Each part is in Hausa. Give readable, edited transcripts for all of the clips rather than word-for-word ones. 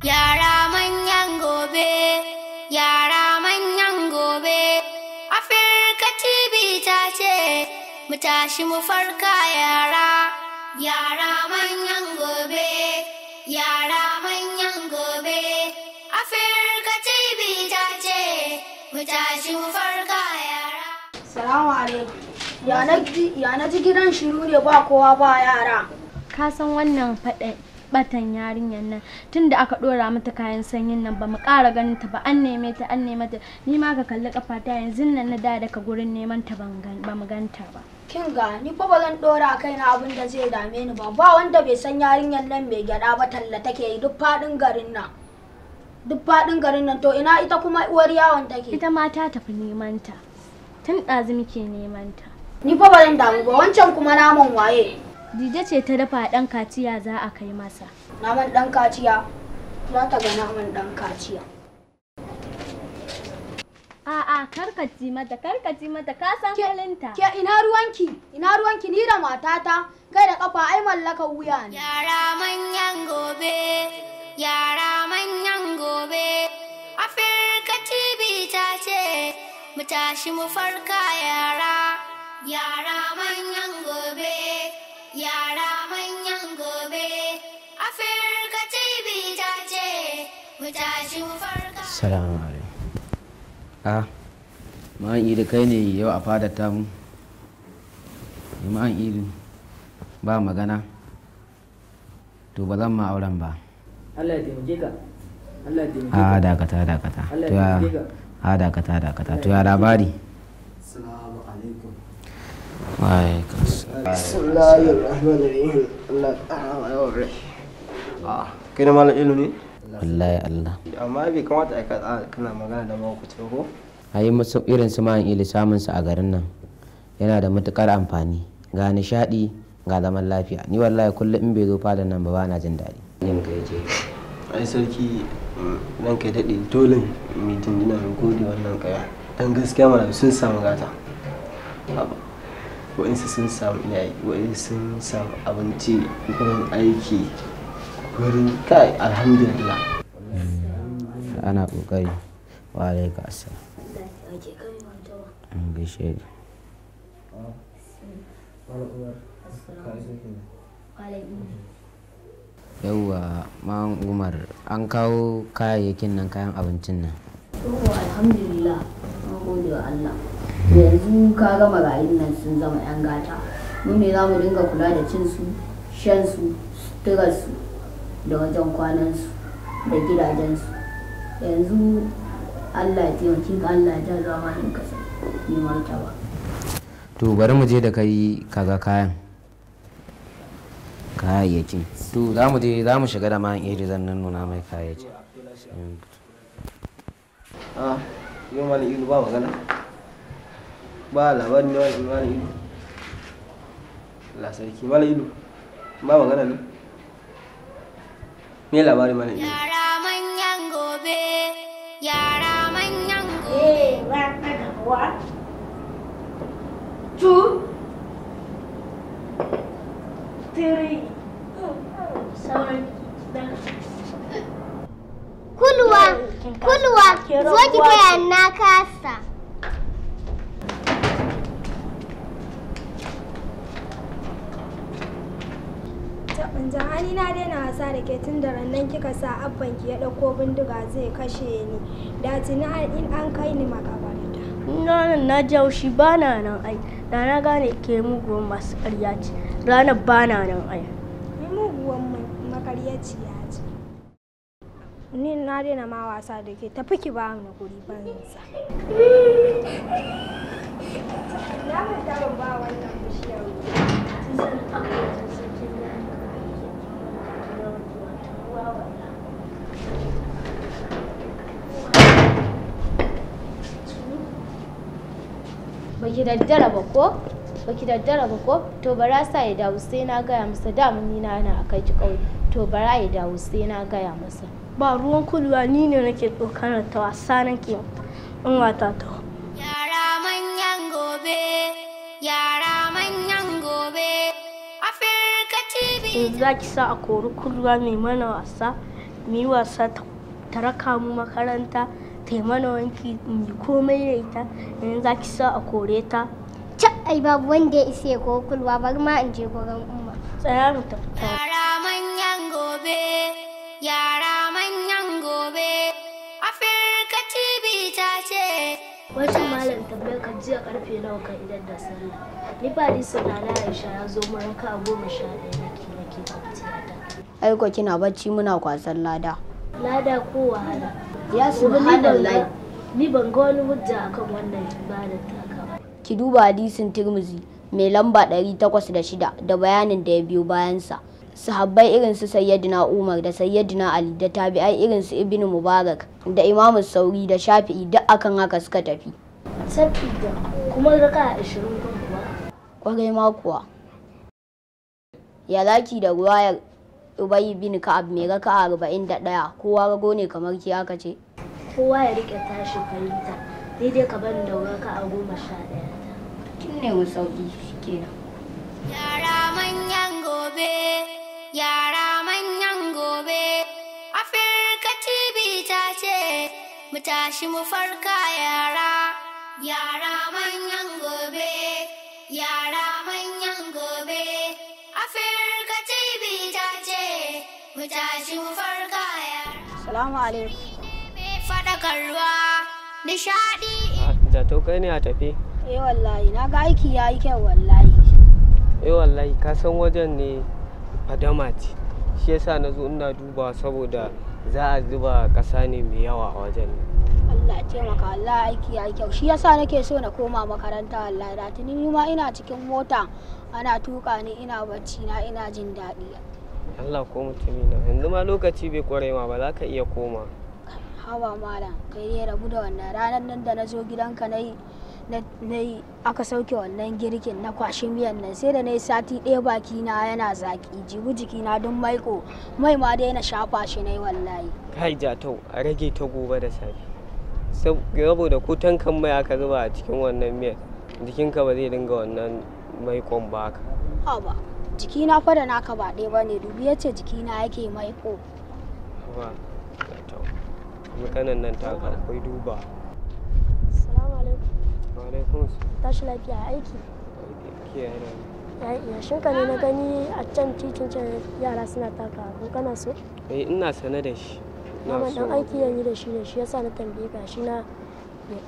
Yara manyan gobe, yara manyan gobe. Afirka TV ta ce, mu tashi mu farka yara. Yara manyan gobe, yara manyan gobe. Afirka TV ta ce, mu tashi mu farka yara. Salamu alaikum. Ya na ji gidan shiru ne ba kowa ba yara. Ka san wannan batan yarinyar nan tunda aka dora mata kayan sanyin nan ba mu ƙara ganin ta ba, an neme ta ni ma ka kalli kafata yanzu nan na da daga gurin neman ta ba mu ganta ba. Kin ga ni fa ba zan dora kaina abin da zai dame ni ba wanda bai san yarinyar nan mai gyada ba talla take yi duk fadin garin nan to ina ita kuma uwar yawon take. Ita ma ta tafi neman ta tun ɗazu muke neman ta. Ni fa ba zan damu ba, wancan kuma naman waye? Dije ce ta dafa ɗan kaciya za a kai masa. Naman ɗan kaciya? Za ta ga naman ɗan kaciya. A'a, karkaci mata, ka san halinta. Ke ina ruwanki ni da matata, kai da kafa ai mallakar wuya ne. Yara manyan gobe, yara manyan gobe. Afirka TV ta ce, mu tashi mu farka yara. Yara manyan gobe, yara manyan gobe. Afirka TV ta ce, mu tashi mu farka. Assalamu alaikum. Ma'an Idi kai ne yau a fadar tamu? Ma'an Idi ba magana? To ba zan ma auren ba. Allah ya taimake ka. Allah ya taimake ka. Dakata. Allah ya taimake ka. Dakata. To ya labari? Assalamu alaikum. Bismillahirrahmanirrahim. Allah kai da malam ilu ne? Wallahi Allah. Amma bai kamata a kana magana da mawukuci ko? Ayi musu irin su Ma'an Idi samun su a garin nan yana da matukar amfani, ga nishadi ga zaman lafiya. Ni wallahi kullum in bai zo fadan nan ba na jin daɗi. Yin ka yace. Ai sarki nan kai daɗe dole mitin dina da gode wannan kaya. Dan gaskiya mana sun samu gata. Wa'insu sun samu iyayi, wa'insu sun samu abinci, gurin aiki, gurin kai alhamdulillah. Ana kokari. Wa alaikum assalam. An gaishe ni. Yauwa Ma'an Umar, an kawo kayayyakin nan, kayan abincin nan. Alhamdulillah, an gode wa Allah. Yanzu ka gama rayuwar nan sun zama 'yan gata. Mu ne za mu dinga kula da cinsu, shansu, suturarsu, da wajen kwanansu, da gidajensu. Yanzu Allah ya taimaki ka, Allah ya zama in kasa ni martaba. To bari mu je da kai kaga kayayyakin. To za mu shiga da Ma'an Idi, zan nan nuna mai kayayyakin. Yau malam ilu ba magana? Ba labarin ne malam ilu? Allah sarki malam ilu ba magana ne? Me labarin malam ilu? Yara manyan gobe, yara manyan gobe. One, two, three. Kulwa, zo ki taya na kasa. Taɓin hali na daina wasa da ke tun da rannan kika sa abban ki ya ɗauko bindiga zai kashe ni. Da tuni in an kai ni makabarta. Ranar na jaushi ba na nan ai, da na gane ke muguwan masu ƙarya ce. Ranar ba na nan ai. Ni muguwan makaryaciya ce. Ni na daina ma wasa da ke, tafi ki ba ni guri banza. Na manta ban ba wannan bishiyar Baki daddara ba ko? To bara sa ya dawo sai na gaya masa, damuni na ana akai ki kauye. To bara ya dawo sai na gaya masa. Ba ruwan kulwa, ni ne nake tsokanar ta, wasa nake in wata ta. Yara manyan gobe, yara manyan gobe. Afirka TV. In za ki sa a kori kulwa mai mana wasa, mu yi wasa ta raka mu makaranta, ta yi mana wanki, mu komai da ita, yanzu za ki sa a kore ta. Ai babu wanda ya isa ko kulwa, bari ma in je gurin umma. Tsaya mu tafi. Yara manyan gobe, yara manyan gobe, Afirka TV ta ce. Wata malam tambayar ka jiya karfe nawa ka idan da sallah. Ni ba ni sunana Aisha ya zo mu raka 11 nake kwanciyata. Ai ko kina bacci muna kwasan lada. Lada ko wahala? Ya subhanallah. Ni ban ga wani hujja akan wannan ibadar ta ka. Ki duba hadisin Tirmidhi mai lamba 806 da bayanin da ya biyo bayansa. Sahabbai irin su Sayyidina Umar da Sayyidina Ali da tabi'ai irin su Ibn Mubarak da Imam Sauri da Shafi'i duk akan haka suka tafi. Sabida kuma raka 20 kuwa. Kwarai ma kuwa. Ya laki da ruwayar Ubay bin Ka'ab mai raka 41 kowa rago ne kamar ki aka ce. Kowa ya rike tashi fahimta. Daidai ka bani da raka 11. Kin ne mu sauki kenan. Yara manyan gobe, yara manyan gobe, Afirka TV ta ce, mu tashi mu farka yara, yara manyan gobe, yara manyan gobe, Afirka TV ta ce, mu tashi mu farka yara. Salamu alaikum. Mai faɗakarwa, nishaɗi. Zato kai ne a tafi? Wallahi na ga aiki yayi kyau wallahi. Wallahi ka san wajen ne fadama ce, shi yasa na zo ina duba saboda za a zuba ƙasa ne mai yawa a wajen. Allah ya taimaka, Allah aiki yayi kyau, shi yasa nake so na koma makaranta wallahi. Da tuni ni ma ina cikin mota ana tuka ni ina bacci na ina jin daɗi. Allah ko mutumi na yanzu ma lokaci bai kware ma ba za ka iya koma. Hawa malam kai dai rabu da wannan ranar nan da na zo gidanka na yi aka sauke wannan girkin na kwashi miyan nan sai da na yi sati ɗaya baki na yana zaki jibu jiki na don maiko mai ma dai na shafa shi na yi wallahi. Kai Jatau a rage ta gobe da safe saboda ko tankan mai aka zuba a cikin wannan miyar jikinka ba zai dinga wannan maikon ba ka. Haba jikina fa da naka ba ɗaya ba ne, dubi yace jikina yake maiko. Ba Jatau mutanen nan ta akwai duba. Assalamu alaikum. Alaikun. Tashi lafiya aiki. Yashin ka ne na gani a can titin can yara suna taka ko kana so? Ina sane da shi. Amma dan aiki yanyi da shi yasa na tambaye ka, shi na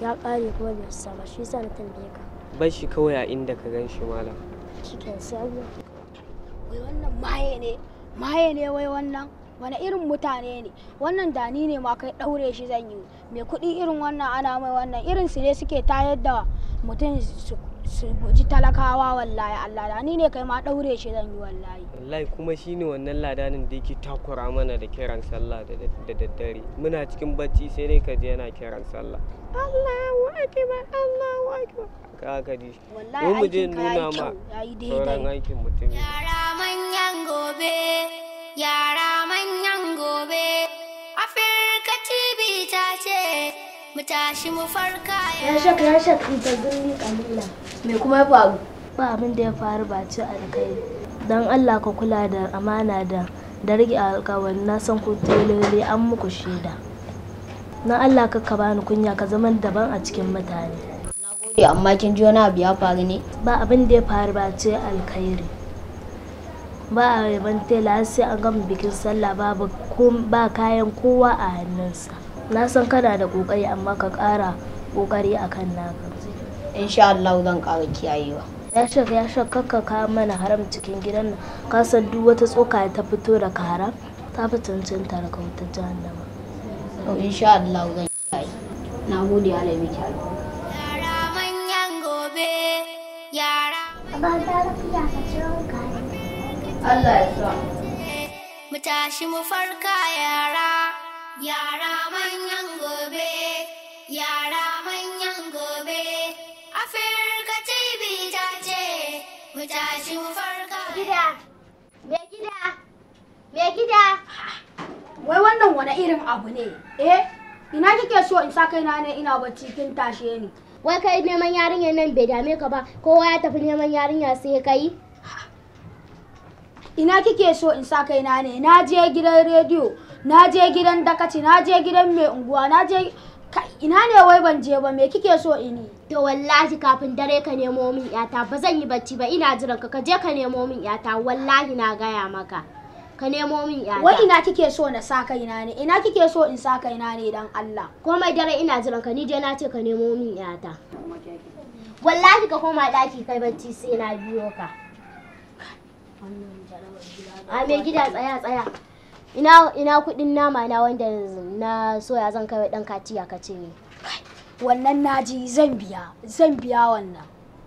ya kare kuma bai saba, shi yasa na tambaye ka. Bar shi kawai a inda ka gan shi malam. Cikin sabuwa. Wai wannan maye ne wai wannan wani irin mutane ne wannan, da ni ne ma kai daure shi zan yi. Mai kuɗi irin wannan ana mai wannan irin su ne suke tayar da mutum su guji talakawa wallahi. Allah da ni ne kai ma daure shi zan yi wallahi. Wallahi kuma shine wannan ladanin da yake takura mana da kiran sallah da daddare. Muna cikin bacci sai dai ka je yana kiran sallah. Allahu akbar Allahu akbar. Ka ji wallahi mu je nuna ma sauran aikin mutum. Yara manyan gobe, yara manyan gobe, Afirka TV ta ce, mu tashi mu farka ya shak ita gulli kalila. Me kuma ya faru? Ba abin da ya faru ba ci alkai. Dan Allah ka kula da amana da rike alƙawari, na san ku telele an muku shaida. Na Allah ka bani kunya ka zaman daban a cikin mutane. Nagode, amma kin ji wani abu ya faru ne? Ba abin da ya faru ba ce alkhairi. Ba a yaban tela sai an gama bikin sallah ba kayan kowa a hannunsa. Na san kana da kokari amma ka ƙara kokari akan naka. Insha Allah zan ƙara kiyayewa. Ya shaka ka mana haram cikin gidan nan, ka san duk wata tsoka ta fito daga haram ta fi cancanta daga wata jahannama. Insha Allah zan kiyaye. Nagode Allah miki albarka. Yara manyan gobe, yara. Ba ta lafiya ka ciro ka. Allah ya sa. Mu tashi mu farka yara, yara manyan gobe, yara manyan gobe, Afirka TV ta ce, mu tashi mu farka. Me gida. Wai wannan wani irin abu ne? Ina kike so in sa kaina ne ina bacci kin tashe ni? Wai kai neman yarinyar nan bai dame ka ba, kowa ya tafi neman yarinya sai kai? Ina kike so in sa kaina ne? Na je gidan rediyo na je gidan dakaci, na je gidan mai unguwa, na je ina ne wai ban je ba, me kike so ini? To wallahi kafin dare ka nemo min yata, ba zan yi bacci ba, ina jiran ka je ka nemo min yata, wallahi na gaya maka. Ka nemo min yata. Wai ina kike so na sa kaina ne? Ina kike so in sa kaina ne dan Allah? Komai dare ina jiran ka, ni je na ce ka nemo min yata. Wallahi ka koma daki kai bacci sai na biyo ka. A me gida tsaya. Ina kudin nama na wanda na soya zan kai dan kaciya ka ce. Wannan naji zan biya wannan.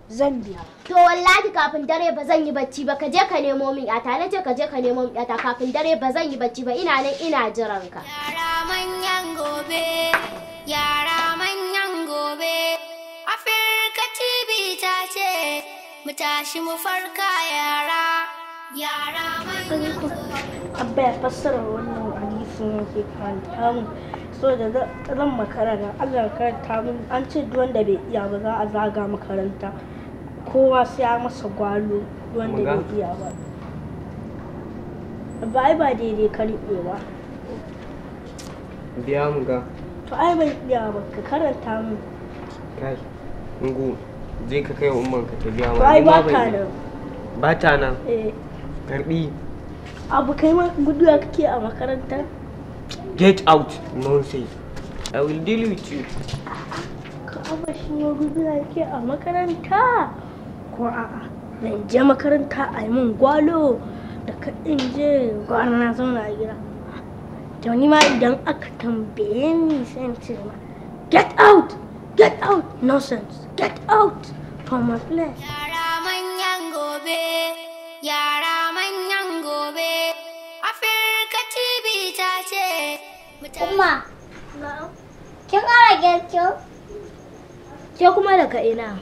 Zan biya. To wallahi kafin dare ba zan yi bacci ba, ka je ka nemo min yata, na ce ka je ka nemo min yata, kafin dare ba zan yi bacci ba, ina nan ina jiran ka. Yara manyan gobe, yara manyan gobe, Afirka TV ta ce, mu tashi mu farka yara manyan gobe. Abba ya fassara wannan hadisin yake karanta mu. So da zan makaranta, Allah karanta mun an ce duk wanda bai iya ba za a zaga makaranta. Kowa sai ya masa gwalo wanda bai iya ba. Ba daidai ka riƙe ba. Biya mu ga. To ai ban iya ba, ka karanta mu. Kai, Ungu, je ka kai wa umman ka ta biya mu. To ai ba ta nan. Ba ta nan? Eh. Karbi. Abu kai ma guduwa kake a makaranta? Get out, nonsense. I will deal with you. Ka aba shi ma guduwa kake a makaranta? Ko a'a, zan je makaranta a yi min gwalo da ka in je gwara na zauna a gida. To ni ma idan aka tambaye ni sai in ce ma get out, nonsense, get out from my place. Yara manyan gobe, yara manyan gobe, Afirka TV ta ce. Umma, kin ƙara girkin? Ke kuma daga ina?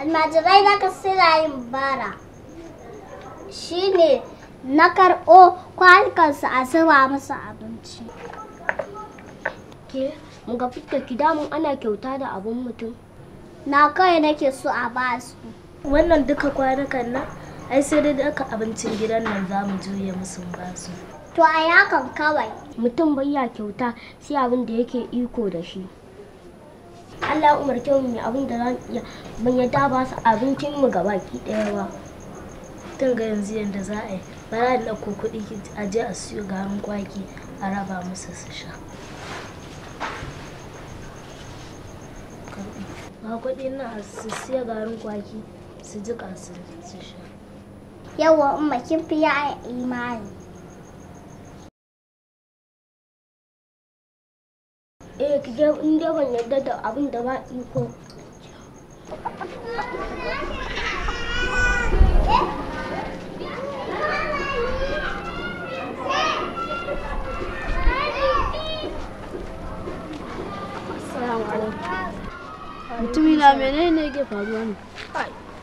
Almajirai na kasira yin bara. Shi ne na karɓo kwanukansu a zuba musu abinci. Ke, mun ga fitar ki damun ana kyauta da abun mutum. Na kawai nake so a ba su. Wannan duka kwanukan nan, ai sai dai duka abincin gidan nan za mu juya musu ba su. To a yakan kawai. Mutum bai ya kyauta sai abin da yake iko da shi. Allah umarce mu abin da zan iya, ban yadda ba su abincin mu gabaki ɗaya ba. Tun ga yanzu yanda za a yi, bara da ɗauko kuɗi a je a siyo garin kwaki a raba musu su sha. Ba kuɗi na su siya garin kwaki su jiƙa su sha. Yawa umma kin fi ya imani. Ki ga in dai ban yarda da abin da ba iko. Mutumina menene yake faruwa ne?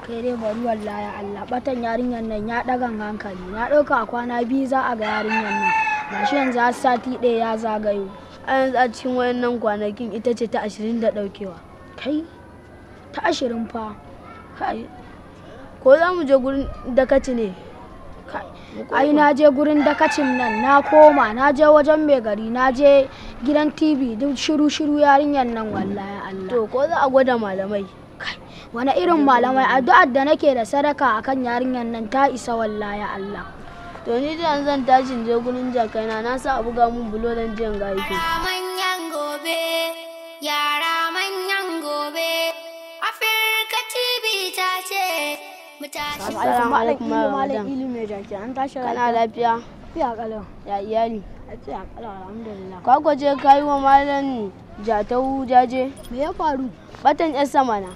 Kai dai bari wallahi Allah, batan yarinyar nan ya ɗagan hankali. Na ɗauka kwana biyu za a ga yarinyar nan. Gashi yanzu har sati ɗaya ya zagayo. A yanzu a cikin wayannan kwanakin ita ce ta 20 da ɗaukewa. Kai ta 20 fa. Kai. Ko za mu je gurin dakaci ne? Ai na je gurin dakacin nan, na koma, na je wajen mai gari, na je gidan TV, duk shiru yarinyar nan wallahi Allah. To ko za a gwada malamai? Wani irin malamai? Addu'ar da nake da sadaka akan yarinyar nan ta isa wallahi Allah. To ni da zan tashi je gurin jakaina, na sa a buga mun bulo dan jiyan ga yake. Yara manyan gobe, yara manyan gobe, Afirka TV ta ce. Assalamu alaikum malam ilimi jaki, an tashi kana lafiya? Lafiya kalau. Ya iyali? Lafiya kalau alhamdulillah. Ka gwaje kai wa malam Jatau jaje? Me ya faru? Batan yar sama na.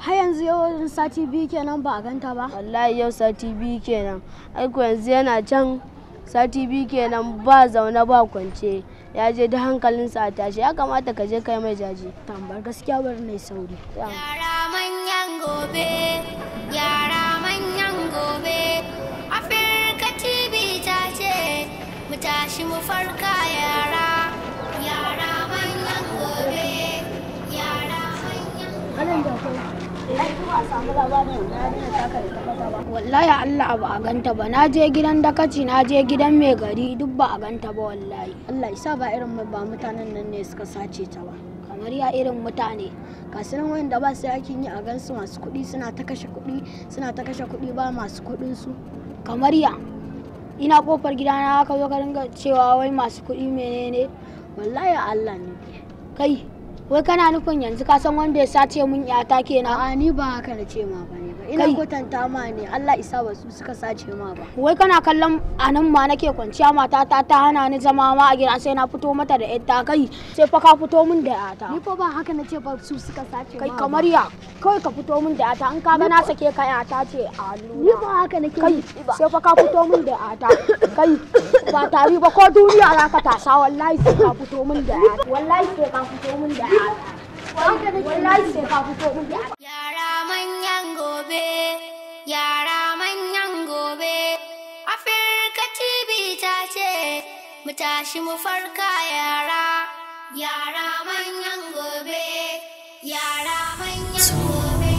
Har yanzu yau sati biyu kenan ba a ganta ba? Wallahi yau sati biyu kenan. Ai ko yanzu yana can sati biyu kenan ba zaune ba kwance. Ya je da hankalinsa a tashi, ya kamata ka je kai mai jaje. Tambar gaskiya bari ne sauri. Yara manyan gobe, yara manyan gobe, Afirka TV ta ce, mu tashi mu farka yara, yara manyan gobe, yara manyan gobe. Ai kuma a samu labarin na daina taka da tabbata ba. Wallahi Allah ba a ganta ba. Na je gidan dakaci, na je gidan mai gari duk ba a ganta ba wallahi. Allah isa ba irin ba mutanen nan ne suka sace ta ba. Kamar ya irin mutane. Kasuwan wanda ba su yakin yi a gansu masu kuɗi suna ta kashe kuɗi ba masu kuɗin su. Kamar ya ina kofar gidana aka zo ka ringa cewa wai masu kuɗi menene? Wallahi Allah ne. Kai wai kana nufin yanzu ka san wanda ya sace mun yata kenan? A'a ni ba haka na ce ma bane ba. Ina kwatanta ma ne Allah isa ba su suka sace ma ba. Wai kana kallon anan ma nake kwanciya matata ta hana ni zama ma a gida sai na fito mata da yata kai sai fa ka fito min da yata. Ni fa ba haka na ce ba su suka sace ma. Kai kamar ya kawai ka fito min da yata in ka ga na sake ka yata ce a hannu. Ni ba haka nake kai sai fa ka fito min da yata. Kai ba tari ba ko duniya za ka tasa wallahi sai ka fito min da yata. Wallahi sai ka fito min da yata. Wallahi sai ka fito min da yata. Yara manyan gobe, yara manyan gobe, Afirka TV ta ce, mu tashi mu farka yara, yara manyan gobe, yara manyan gobe.